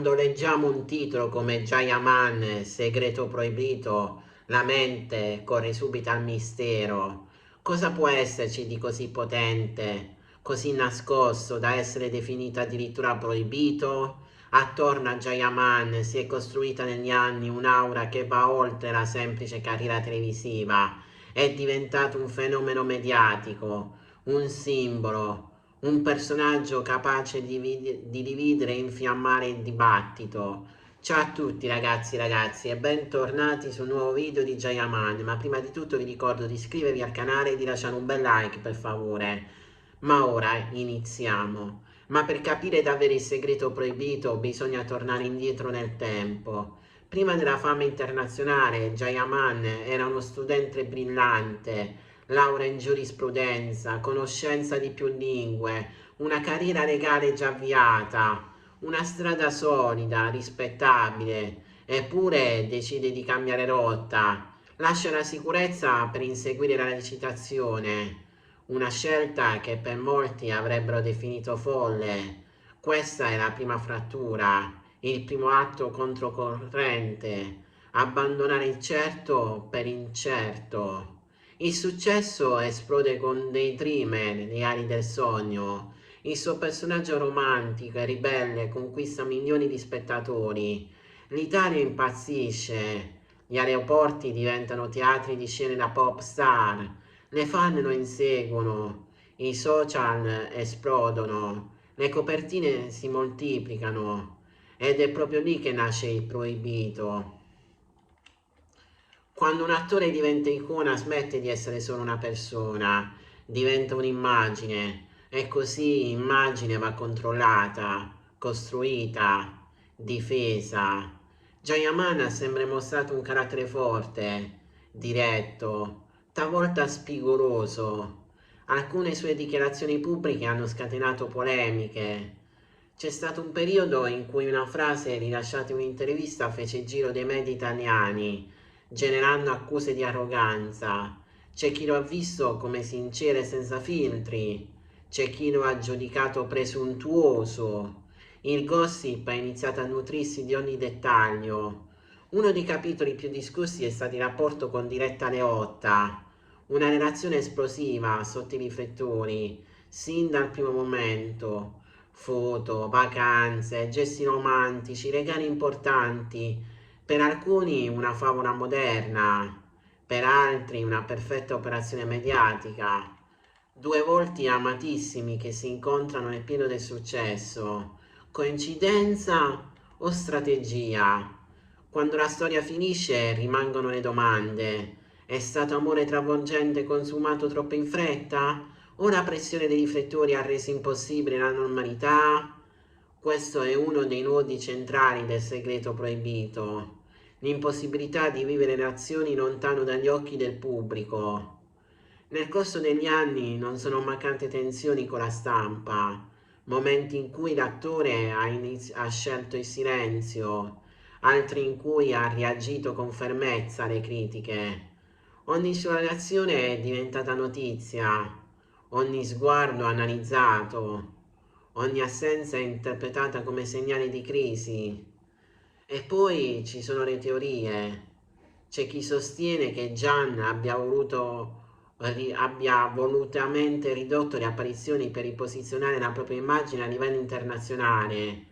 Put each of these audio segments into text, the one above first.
Quando leggiamo un titolo come Jayaman, segreto proibito, la mente corre subito al mistero. Cosa può esserci di così potente, così nascosto da essere definito addirittura proibito? Attorno a Jayaman si è costruita negli anni un'aura che va oltre la semplice carriera televisiva. È diventato un fenomeno mediatico, un simbolo, un personaggio capace di dividere e infiammare il dibattito. Ciao a tutti ragazzi e bentornati su un nuovo video di Jayaman, ma prima di tutto vi ricordo di iscrivervi al canale e di lasciare un bel like per favore. Ma ora iniziamo. Ma per capire davvero il segreto proibito bisogna tornare indietro nel tempo. Prima della fama internazionale, Jayaman era uno studente brillante, laurea in giurisprudenza, conoscenza di più lingue, una carriera legale già avviata, una strada solida, rispettabile, eppure decide di cambiare rotta. Lascia la sicurezza per inseguire la recitazione, una scelta che per molti avrebbero definito folle. Questa è la prima frattura, il primo atto controcorrente, abbandonare il certo per incerto. Il successo esplode con Daydreamer, gli ali del sogno. Il suo personaggio romantico e ribelle conquista milioni di spettatori. L'Italia impazzisce. Gli aeroporti diventano teatri di scene da pop star. Le fan lo inseguono. I social esplodono. Le copertine si moltiplicano. Ed è proprio lì che nasce il proibito. Quando un attore diventa icona smette di essere solo una persona, diventa un'immagine e così immagine va controllata, costruita, difesa. Jayaman ha sempre mostrato un carattere forte, diretto, talvolta spigoloso. Alcune sue dichiarazioni pubbliche hanno scatenato polemiche. C'è stato un periodo in cui una frase rilasciata in un'intervista fece il giro dei media italiani, generando accuse di arroganza. C'è chi lo ha visto come sincero e senza filtri, c'è chi lo ha giudicato presuntuoso. Il gossip ha iniziato a nutrirsi di ogni dettaglio. Uno dei capitoli più discussi è stato il rapporto con Diletta Leotta, una relazione esplosiva sotto i riflettori, sin dal primo momento. Foto, vacanze, gesti romantici, regali importanti, per alcuni una favola moderna, per altri una perfetta operazione mediatica. Due volti amatissimi che si incontrano nel pieno del successo. Coincidenza o strategia? Quando la storia finisce rimangono le domande. È stato amore travolgente consumato troppo in fretta? O la pressione dei riflettori ha reso impossibile la normalità? Questo è uno dei nodi centrali del segreto proibito, l'impossibilità di vivere le azioni lontano dagli occhi del pubblico. Nel corso degli anni non sono mancate tensioni con la stampa, momenti in cui l'attore ha scelto il silenzio, altri in cui ha reagito con fermezza alle critiche. Ogni sua reazione è diventata notizia, ogni sguardo analizzato, ogni assenza è interpretata come segnale di crisi. E poi ci sono le teorie. C'è chi sostiene che Gian abbia volutamente ridotto le apparizioni per riposizionare la propria immagine a livello internazionale.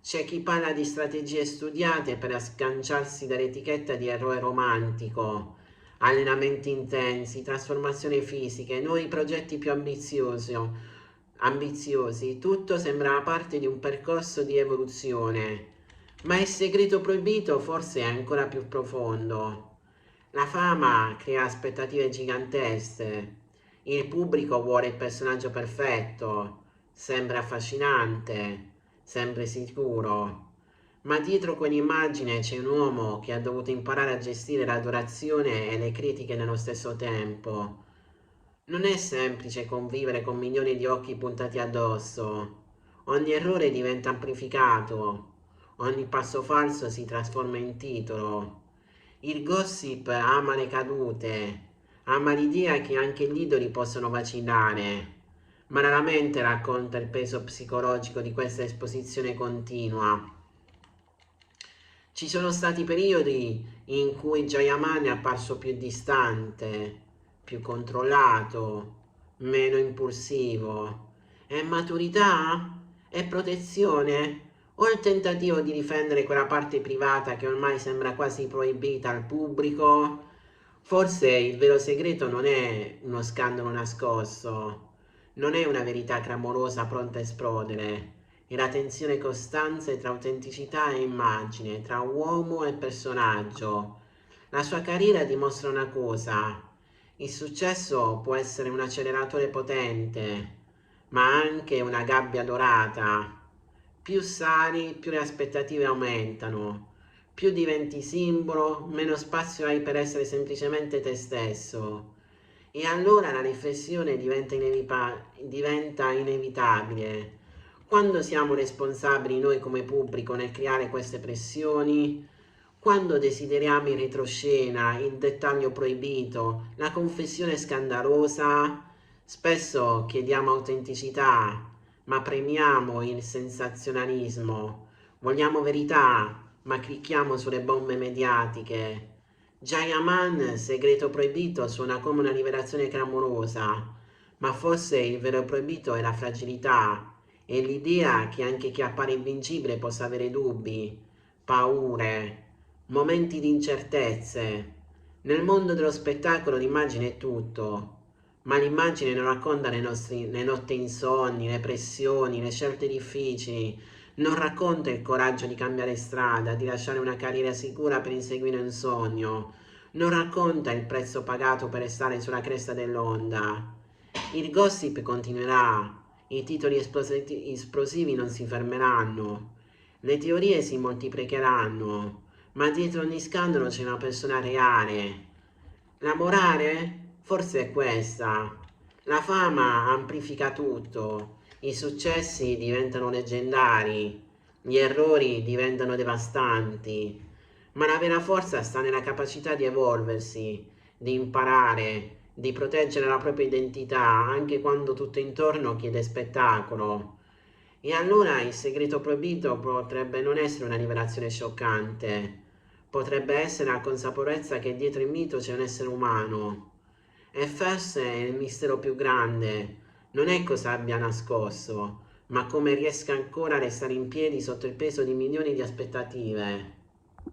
C'è chi parla di strategie studiate per sganciarsi dall'etichetta di eroe romantico, allenamenti intensi, trasformazioni fisiche, nuovi progetti più ambiziosi. Tutto sembra parte di un percorso di evoluzione. Ma il segreto proibito forse è ancora più profondo. La fama crea aspettative gigantesche. Il pubblico vuole il personaggio perfetto, sempre affascinante, sempre sicuro. Ma dietro quell'immagine c'è un uomo che ha dovuto imparare a gestire l'adorazione e le critiche nello stesso tempo. Non è semplice convivere con milioni di occhi puntati addosso. Ogni errore diventa amplificato, ogni passo falso si trasforma in titolo. Il gossip ama le cadute, ama l'idea che anche gli idoli possono vacillare, ma raramente racconta il peso psicologico di questa esposizione continua. Ci sono stati periodi in cui Jayaman è apparso più distante, più controllato, meno impulsivo. È maturità? È protezione? O il tentativo di difendere quella parte privata che ormai sembra quasi proibita al pubblico? Forse il vero segreto non è uno scandalo nascosto, non è una verità clamorosa pronta a esplodere, è la tensione costante tra autenticità e immagine, tra uomo e personaggio. La sua carriera dimostra una cosa: il successo può essere un acceleratore potente, ma anche una gabbia dorata. Più sali, più le aspettative aumentano. Più diventi simbolo, meno spazio hai per essere semplicemente te stesso. E allora la riflessione diventa inevitabile. Quando siamo responsabili noi come pubblico nel creare queste pressioni? Quando desideriamo in retroscena il dettaglio proibito, la confessione scandalosa? Spesso chiediamo autenticità, ma premiamo il sensazionalismo. Vogliamo verità, ma clicchiamo sulle bombe mediatiche. Jayaman, segreto proibito, suona come una liberazione clamorosa, ma forse il vero proibito è la fragilità, e l'idea che anche chi appare invincibile possa avere dubbi, paure, momenti di incertezze. Nel mondo dello spettacolo l'immagine è tutto, ma l'immagine non racconta le notti insonni, le pressioni, le scelte difficili, non racconta il coraggio di cambiare strada, di lasciare una carriera sicura per inseguire un sogno, non racconta il prezzo pagato per restare sulla cresta dell'onda. Il gossip continuerà, i titoli esplosivi non si fermeranno, le teorie si moltiplicheranno, ma dietro ogni scandalo c'è una persona reale. La morale? Forse è questa. La fama amplifica tutto, i successi diventano leggendari, gli errori diventano devastanti, ma la vera forza sta nella capacità di evolversi, di imparare, di proteggere la propria identità anche quando tutto intorno chiede spettacolo. E allora il segreto proibito potrebbe non essere una rivelazione scioccante, potrebbe essere la consapevolezza che dietro il mito c'è un essere umano. E forse il mistero più grande non è cosa abbia nascosto, ma come riesca ancora a restare in piedi sotto il peso di milioni di aspettative.